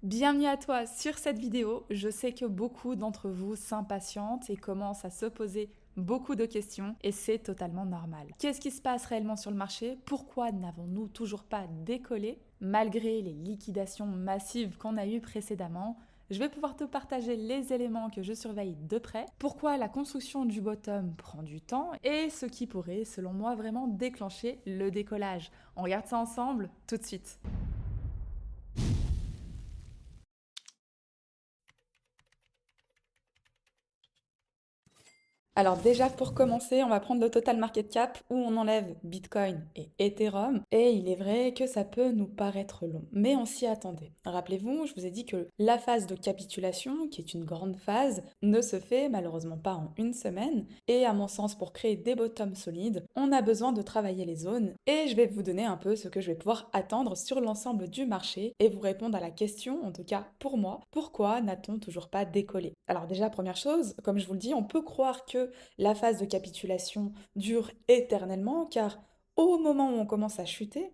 Bienvenue à toi sur cette vidéo. Je sais que beaucoup d'entre vous s'impatientent et commencent à se poser beaucoup de questions et c'est totalement normal. Qu'est-ce qui se passe réellement sur le marché? Pourquoi n'avons-nous toujours pas décollé malgré les liquidations massives qu'on a eues précédemment? Je vais pouvoir te partager les éléments que je surveille de près, pourquoi la construction du bottom prend du temps et ce qui pourrait, selon moi, vraiment déclencher le décollage. On regarde ça ensemble tout de suite. Alors déjà pour commencer, on va prendre le total market cap où on enlève Bitcoin et Ethereum. Et il est vrai que ça peut nous paraître long, mais on s'y attendait. Rappelez-vous, je vous ai dit que la phase de capitulation, qui est une grande phase, ne se fait malheureusement pas en une semaine. Et à mon sens, pour créer des bottoms solides, on a besoin de travailler les zones. Et je vais vous donner un peu ce que je vais pouvoir attendre sur l'ensemble du marché et vous répondre à la question, en tout cas pour moi, pourquoi n'a-t-on toujours pas décollé? Alors déjà, première chose, comme je vous le dis, on peut croire que la phase de capitulation dure éternellement, car au moment où on commence à chuter,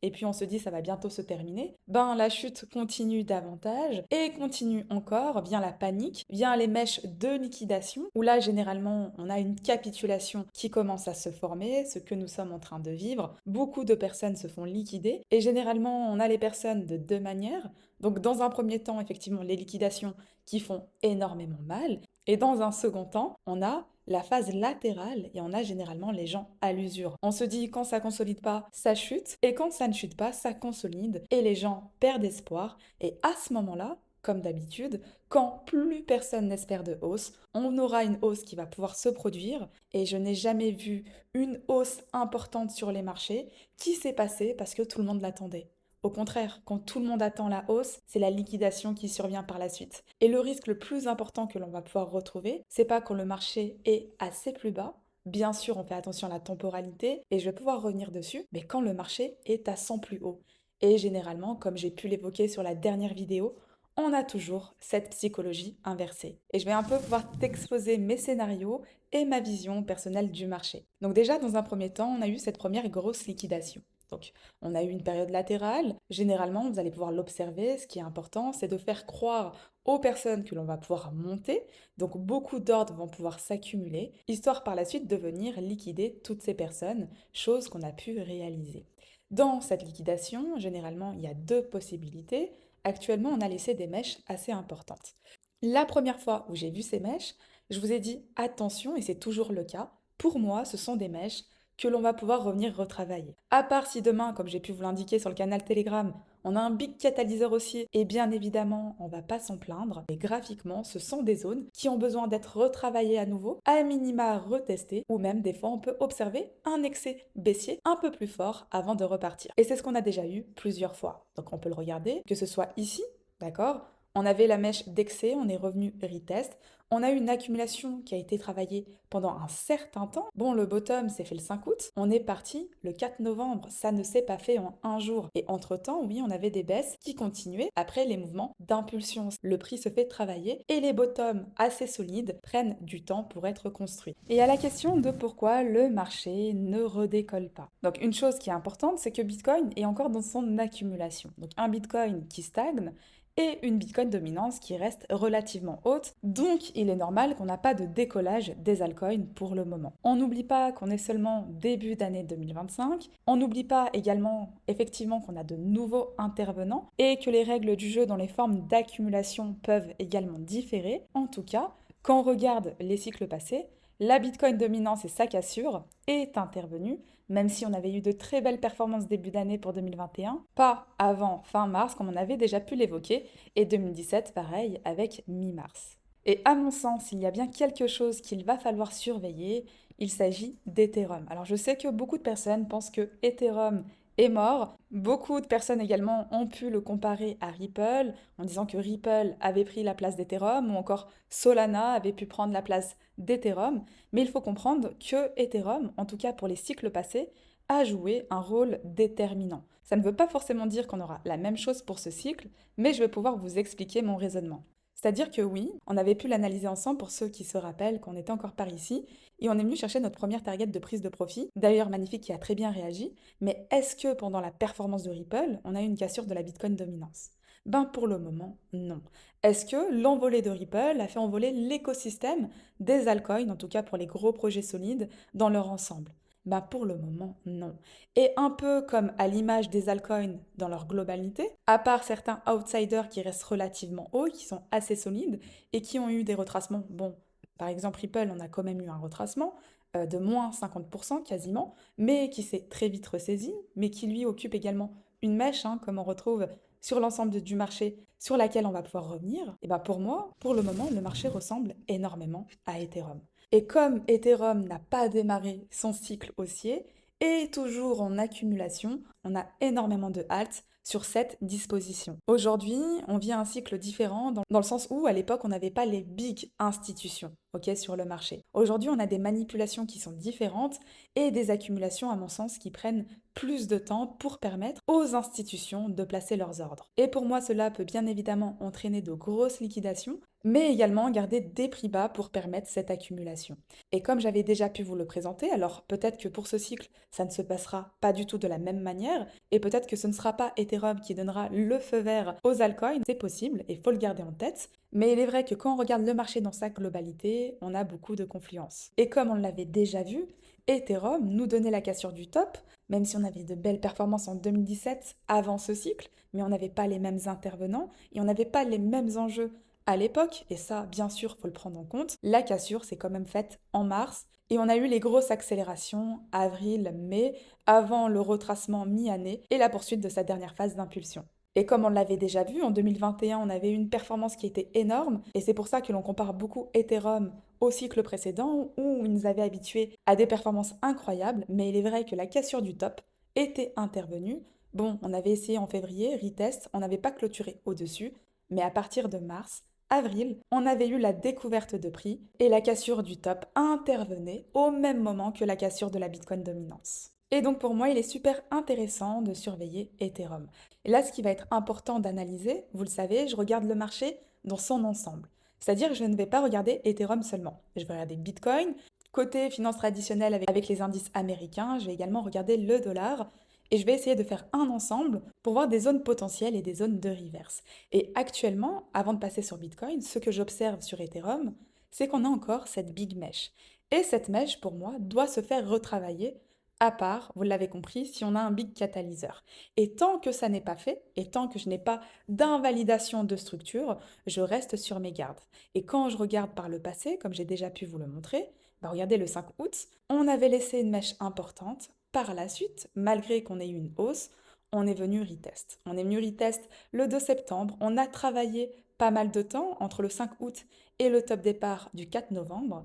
et puis on se dit ça va bientôt se terminer, ben la chute continue davantage et continue encore, vient la panique, vient les mèches de liquidation, où là généralement on a une capitulation qui commence à se former, ce que nous sommes en train de vivre. Beaucoup de personnes se font liquider et généralement on a les personnes de deux manières. Donc dans un premier temps, effectivement, les liquidations qui font énormément mal. Et dans un second temps, on a la phase latérale et on a généralement les gens à l'usure. On se dit quand ça consolide pas, ça chute et quand ça ne chute pas, ça consolide et les gens perdent espoir et à ce moment-là, comme d'habitude, quand plus personne n'espère de hausse, on aura une hausse qui va pouvoir se produire et je n'ai jamais vu une hausse importante sur les marchés qui s'est passée parce que tout le monde l'attendait. Au contraire, quand tout le monde attend la hausse, c'est la liquidation qui survient par la suite. Et le risque le plus important que l'on va pouvoir retrouver, c'est pas quand le marché est assez plus bas. Bien sûr, on fait attention à la temporalité et je vais pouvoir revenir dessus, mais quand le marché est à 100 plus haut. Et généralement, comme j'ai pu l'évoquer sur la dernière vidéo, on a toujours cette psychologie inversée. Et je vais un peu pouvoir t'exposer mes scénarios et ma vision personnelle du marché. Donc déjà, dans un premier temps, on a eu cette première grosse liquidation. Donc, on a eu une période latérale. Généralement, vous allez pouvoir l'observer. Ce qui est important, c'est de faire croire aux personnes que l'on va pouvoir monter. Donc, beaucoup d'ordres vont pouvoir s'accumuler, histoire par la suite de venir liquider toutes ces personnes, chose qu'on a pu réaliser. Dans cette liquidation, généralement, il y a deux possibilités. Actuellement, on a laissé des mèches assez importantes. La première fois où j'ai vu ces mèches, je vous ai dit attention, et c'est toujours le cas. Pour moi, ce sont des mèches que l'on va pouvoir revenir retravailler. À part si demain, comme j'ai pu vous l'indiquer sur le canal Telegram, on a un big catalyseur haussier, et bien évidemment, on va pas s'en plaindre. Mais graphiquement, ce sont des zones qui ont besoin d'être retravaillées à nouveau, à minima retestées, ou même des fois on peut observer un excès baissier un peu plus fort avant de repartir. Et c'est ce qu'on a déjà eu plusieurs fois. Donc on peut le regarder, que ce soit ici, d'accord? On avait la mèche d'excès, on est revenu retest. On a eu une accumulation qui a été travaillée pendant un certain temps. Bon, le bottom s'est fait le 5 août. On est parti le 4 novembre. Ça ne s'est pas fait en un jour. Et entre-temps, oui, on avait des baisses qui continuaient après les mouvements d'impulsion. Le prix se fait travailler et les bottoms assez solides prennent du temps pour être construits. Et à la question de pourquoi le marché ne redécolle pas. Donc une chose qui est importante, c'est que Bitcoin est encore dans son accumulation. Donc un Bitcoin qui stagne et une Bitcoin dominance qui reste relativement haute. Donc il est normal qu'on n'a pas de décollage des altcoins pour le moment. On n'oublie pas qu'on est seulement début d'année 2025. On n'oublie pas également effectivement qu'on a de nouveaux intervenants et que les règles du jeu dans les formes d'accumulation peuvent également différer. En tout cas, quand on regarde les cycles passés, la Bitcoin dominance et sa cassure est intervenue, même si on avait eu de très belles performances début d'année pour 2021, pas avant fin mars comme on avait déjà pu l'évoquer, et 2017 pareil avec mi-mars. Et à mon sens, il y a bien quelque chose qu'il va falloir surveiller, il s'agit d'Ethereum. Alors je sais que beaucoup de personnes pensent que Ethereum est mort. Beaucoup de personnes également ont pu le comparer à Ripple en disant que Ripple avait pris la place d'Ethereum ou encore Solana avait pu prendre la place d'Ethereum. Mais il faut comprendre que Ethereum, en tout cas pour les cycles passés, a joué un rôle déterminant. Ça ne veut pas forcément dire qu'on aura la même chose pour ce cycle, mais je vais pouvoir vous expliquer mon raisonnement. C'est-à-dire que oui, on avait pu l'analyser ensemble pour ceux qui se rappellent qu'on était encore par ici, et on est venu chercher notre première target de prise de profit, d'ailleurs magnifique qui a très bien réagi, mais est-ce que pendant la performance de Ripple, on a eu une cassure de la Bitcoin dominance? Ben pour le moment, non. Est-ce que l'envolée de Ripple a fait envoler l'écosystème des altcoins, en tout cas pour les gros projets solides, dans leur ensemble? Ben pour le moment, non. Et un peu comme à l'image des altcoins dans leur globalité, à part certains outsiders qui restent relativement hauts, qui sont assez solides et qui ont eu des retracements, bon, par exemple Ripple, on a quand même eu un retracement de moins 50% quasiment, mais qui s'est très vite ressaisi, mais qui lui occupe également une mèche, hein, comme on retrouve sur l'ensemble du marché sur laquelle on va pouvoir revenir, et ben pour moi, pour le moment, le marché ressemble énormément à Ethereum. Et comme Ethereum n'a pas démarré son cycle haussier, et toujours en accumulation, on a énormément de haltes sur cette disposition. Aujourd'hui, on vit un cycle différent dans le sens où, à l'époque, on n'avait pas les big institutions, ok, sur le marché. Aujourd'hui, on a des manipulations qui sont différentes et des accumulations, à mon sens, qui prennent plus de temps pour permettre aux institutions de placer leurs ordres. Et pour moi, cela peut bien évidemment entraîner de grosses liquidations, mais également garder des prix bas pour permettre cette accumulation. Et comme j'avais déjà pu vous le présenter, alors peut-être que pour ce cycle, ça ne se passera pas du tout de la même manière, et peut-être que ce ne sera pas Ethereum qui donnera le feu vert aux altcoins, c'est possible, et il faut le garder en tête, mais il est vrai que quand on regarde le marché dans sa globalité, on a beaucoup de confluences. Et comme on l'avait déjà vu, Ethereum nous donnait la cassure du top, même si on avait de belles performances en 2017 avant ce cycle, mais on n'avait pas les mêmes intervenants et on n'avait pas les mêmes enjeux à l'époque, et ça, bien sûr, faut le prendre en compte. La cassure s'est quand même faite en mars, et on a eu les grosses accélérations avril, mai, avant le retracement mi-année et la poursuite de sa dernière phase d'impulsion. Et comme on l'avait déjà vu, en 2021, on avait eu une performance qui était énorme, et c'est pour ça que l'on compare beaucoup Ethereum au cycle précédent, où il nous avait habitués à des performances incroyables, mais il est vrai que la cassure du top était intervenue. Bon, on avait essayé en février, retest, on n'avait pas clôturé au-dessus, mais à partir de mars, avril, on avait eu la découverte de prix et la cassure du top intervenait au même moment que la cassure de la Bitcoin dominance. Et donc pour moi, il est super intéressant de surveiller Ethereum. Et là, ce qui va être important d'analyser, vous le savez, je regarde le marché dans son ensemble. C'est-à-dire que je ne vais pas regarder Ethereum seulement. Je vais regarder Bitcoin. Côté finance traditionnelle avec les indices américains, je vais également regarder le dollar et je vais essayer de faire un ensemble pour voir des zones potentielles et des zones de reverse. Et actuellement, avant de passer sur Bitcoin, ce que j'observe sur Ethereum, c'est qu'on a encore cette big mesh. Et cette mesh, pour moi, doit se faire retravailler à part, vous l'avez compris, si on a un big catalyseur. Et tant que ça n'est pas fait, et tant que je n'ai pas d'invalidation de structure, je reste sur mes gardes. Et quand je regarde par le passé, comme j'ai déjà pu vous le montrer, bah regardez le 5 août, on avait laissé une mèche importante. Par la suite, malgré qu'on ait eu une hausse, on est venu retest. On est venu retest le 2 septembre. On a travaillé pas mal de temps entre le 5 août et le top départ du 4 novembre.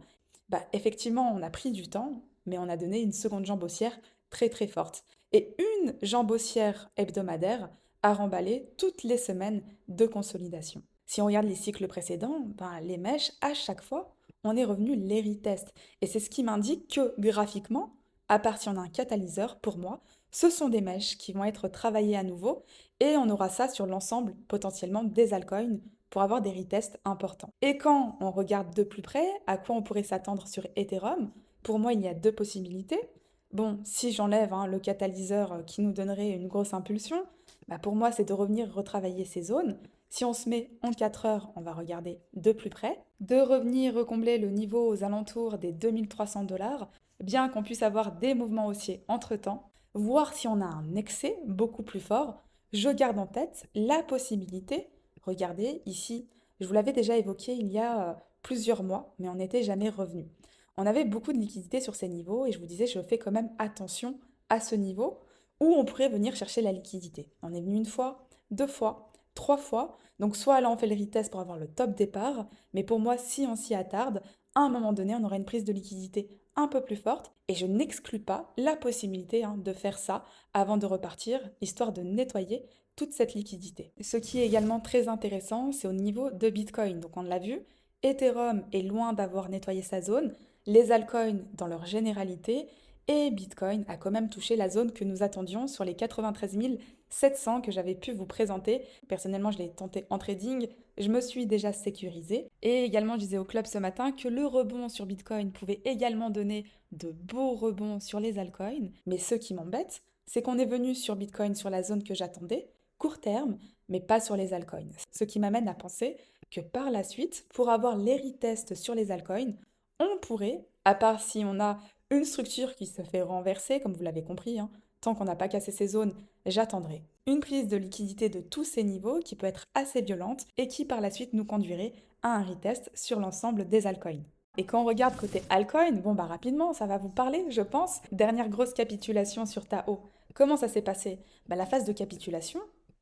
Bah, effectivement, on a pris du temps, mais on a donné une seconde jambe haussière très très forte. Et une jambe haussière hebdomadaire a remballé toutes les semaines de consolidation. Si on regarde les cycles précédents, ben, les mèches, à chaque fois, on est revenu les retest. Et c'est ce qui m'indique que graphiquement, à partir d'un catalyseur, pour moi, ce sont des mèches qui vont être travaillées à nouveau et on aura ça sur l'ensemble potentiellement des altcoins pour avoir des retests importants. Et quand on regarde de plus près à quoi on pourrait s'attendre sur Ethereum, pour moi il y a deux possibilités. Bon, si j'enlève le catalyseur qui nous donnerait une grosse impulsion, bah pour moi c'est de revenir retravailler ces zones. Si on se met en 4 heures, on va regarder de plus près, de revenir recombler le niveau aux alentours des 2300 $, bien qu'on puisse avoir des mouvements haussiers entre-temps, voir si on a un excès beaucoup plus fort, je garde en tête la possibilité, regardez ici, je vous l'avais déjà évoqué il y a plusieurs mois, mais on n'était jamais revenu. On avait beaucoup de liquidités sur ces niveaux et je vous disais, je fais quand même attention à ce niveau où on pourrait venir chercher la liquidité. On est venu une fois, deux fois, trois fois, donc soit là on fait le retest pour avoir le top départ, mais pour moi, si on s'y attarde, à un moment donné, on aura une prise de liquidité un peu plus forte et je n'exclus pas la possibilité de faire ça avant de repartir, histoire de nettoyer toute cette liquidité. Ce qui est également très intéressant, c'est au niveau de Bitcoin. Donc on l'a vu, Ethereum est loin d'avoir nettoyé sa zone, les altcoins dans leur généralité, et Bitcoin a quand même touché la zone que nous attendions sur les 93 700 que j'avais pu vous présenter. Personnellement, je l'ai tenté en trading, je me suis déjà sécurisée. Et également, je disais au club ce matin que le rebond sur Bitcoin pouvait également donner de beaux rebonds sur les altcoins. Mais ce qui m'embête, c'est qu'on est venu sur Bitcoin sur la zone que j'attendais, court terme, mais pas sur les altcoins. Ce qui m'amène à penser que par la suite, pour avoir les retests sur les altcoins, on pourrait, à part si on a une structure qui se fait renverser, comme vous l'avez compris, hein, tant qu'on n'a pas cassé ces zones, j'attendrai une prise de liquidité de tous ces niveaux qui peut être assez violente et qui par la suite nous conduirait à un retest sur l'ensemble des altcoins. Et quand on regarde côté altcoin, bon bah rapidement, ça va vous parler, je pense. Dernière grosse capitulation sur Tao. Comment ça s'est passé? Bah, la phase de capitulation,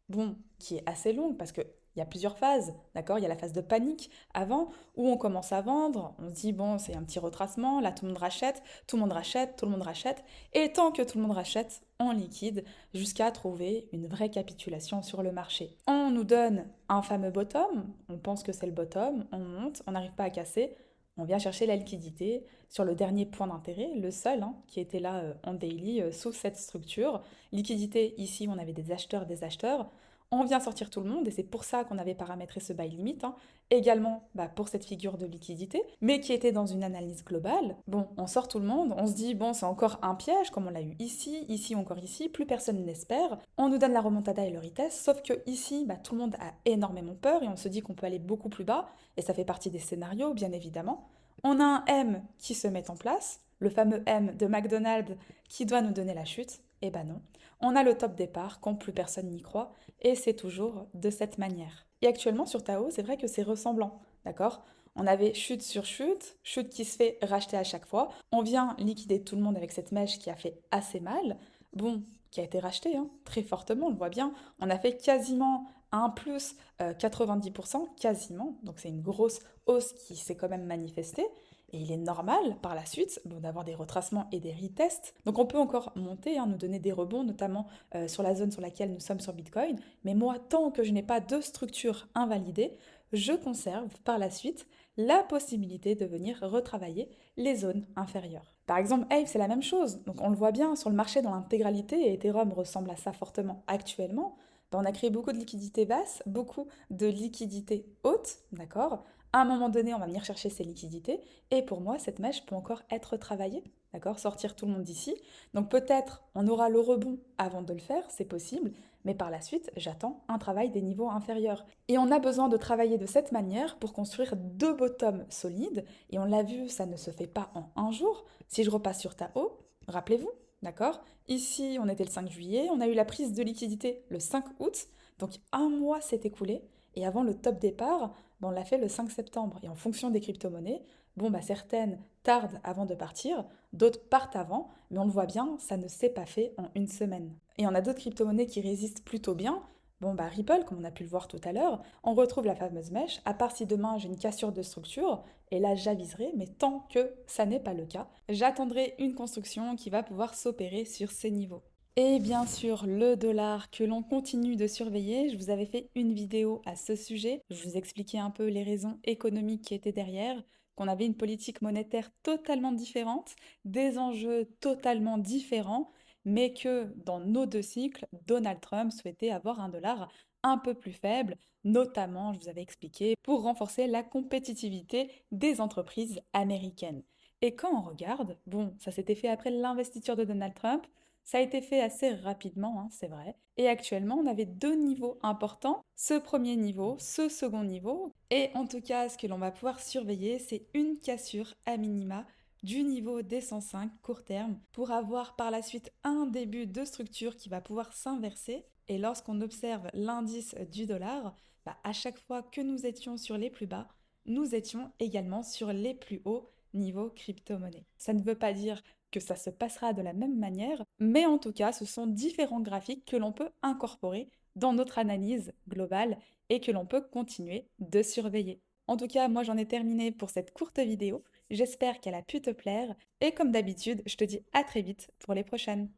bon, qui est assez longue parce qu'il y a plusieurs phases, d'accord? Il y a la phase de panique avant où on commence à vendre, on se dit bon, c'est un petit retracement, là tout le monde rachète, tout le monde rachète, tout le monde rachète, et tant que tout le monde rachète, on liquide jusqu'à trouver une vraie capitulation sur le marché. On nous donne un fameux bottom, on pense que c'est le bottom, on monte, on n'arrive pas à casser, on vient chercher la liquidité sur le dernier point d'intérêt, le seul hein, qui était là en daily sous cette structure. Liquidité, ici on avait des acheteurs, des acheteurs. On vient sortir tout le monde et c'est pour ça qu'on avait paramétré ce buy limit. Hein. Également bah, pour cette figure de liquidité, mais qui était dans une analyse globale. Bon, on sort tout le monde, on se dit bon c'est encore un piège comme on l'a eu ici, ici encore ici, plus personne n'espère. On nous donne la remontada et le retest, sauf que ici bah, tout le monde a énormément peur et on se dit qu'on peut aller beaucoup plus bas et ça fait partie des scénarios bien évidemment. On a un M qui se met en place, le fameux M de McDonald's qui doit nous donner la chute. Eh ben non. On a le top départ quand plus personne n'y croit et c'est toujours de cette manière. Et actuellement sur Tao, c'est vrai que c'est ressemblant, d'accord? On avait chute sur chute, chute qui se fait racheter à chaque fois. On vient liquider tout le monde avec cette mèche qui a fait assez mal. Bon, qui a été rachetée hein, très fortement, on le voit bien. On a fait quasiment un plus 90%, quasiment. Donc c'est une grosse hausse qui s'est quand même manifestée. Et il est normal par la suite bon, d'avoir des retracements et des retests. Donc on peut encore monter, hein, nous donner des rebonds, notamment sur la zone sur laquelle nous sommes sur Bitcoin. Mais moi, tant que je n'ai pas de structure invalidée, je conserve par la suite la possibilité de venir retravailler les zones inférieures. Par exemple, Aave, c'est la même chose. Donc on le voit bien sur le marché dans l'intégralité, et Ethereum ressemble à ça fortement actuellement. Ben, on a créé beaucoup de liquidités basses, beaucoup de liquidités hautes, d'accord? À un moment donné, on va venir chercher ces liquidités, et pour moi, cette mèche peut encore être travaillée, d'accord? Sortir tout le monde d'ici. Donc peut-être on aura le rebond avant de le faire, c'est possible, mais par la suite, j'attends un travail des niveaux inférieurs. Et on a besoin de travailler de cette manière pour construire deux bottoms solides, et on l'a vu, ça ne se fait pas en un jour. Si je repasse sur Tao, rappelez-vous, d'accord? Ici, on était le 5 juillet, on a eu la prise de liquidité le 5 août, donc un mois s'est écoulé, et avant le top départ, ben, on l'a fait le 5 septembre. Et en fonction des crypto-monnaies, bon, bah, certaines tardent avant de partir, d'autres partent avant, mais on le voit bien, ça ne s'est pas fait en une semaine. Et on a d'autres crypto-monnaies qui résistent plutôt bien. Bon, bah Ripple, comme on a pu le voir tout à l'heure, on retrouve la fameuse mèche, à part si demain j'ai une cassure de structure, et là j'aviserai, mais tant que ça n'est pas le cas, j'attendrai une construction qui va pouvoir s'opérer sur ces niveaux. Et bien sûr, le dollar que l'on continue de surveiller, je vous avais fait une vidéo à ce sujet, je vous expliquais un peu les raisons économiques qui étaient derrière, qu'on avait une politique monétaire totalement différente, des enjeux totalement différents, mais que dans nos deux cycles, Donald Trump souhaitait avoir un dollar un peu plus faible, notamment, je vous avais expliqué, pour renforcer la compétitivité des entreprises américaines. Et quand on regarde, bon, ça s'était fait après l'investiture de Donald Trump, ça a été fait assez rapidement, hein, c'est vrai. Et actuellement, on avait deux niveaux importants, ce premier niveau, ce second niveau. Et en tout cas, ce que l'on va pouvoir surveiller, c'est une cassure à minima du niveau des 105 court terme pour avoir par la suite un début de structure qui va pouvoir s'inverser. Et lorsqu'on observe l'indice du dollar, bah, à chaque fois que nous étions sur les plus bas, nous étions également sur les plus hauts niveaux crypto-monnaie. Ça ne veut pas dire que ça se passera de la même manière, mais en tout cas, ce sont différents graphiques que l'on peut incorporer dans notre analyse globale et que l'on peut continuer de surveiller. En tout cas, moi j'en ai terminé pour cette courte vidéo. J'espère qu'elle a pu te plaire et comme d'habitude, je te dis à très vite pour les prochaines.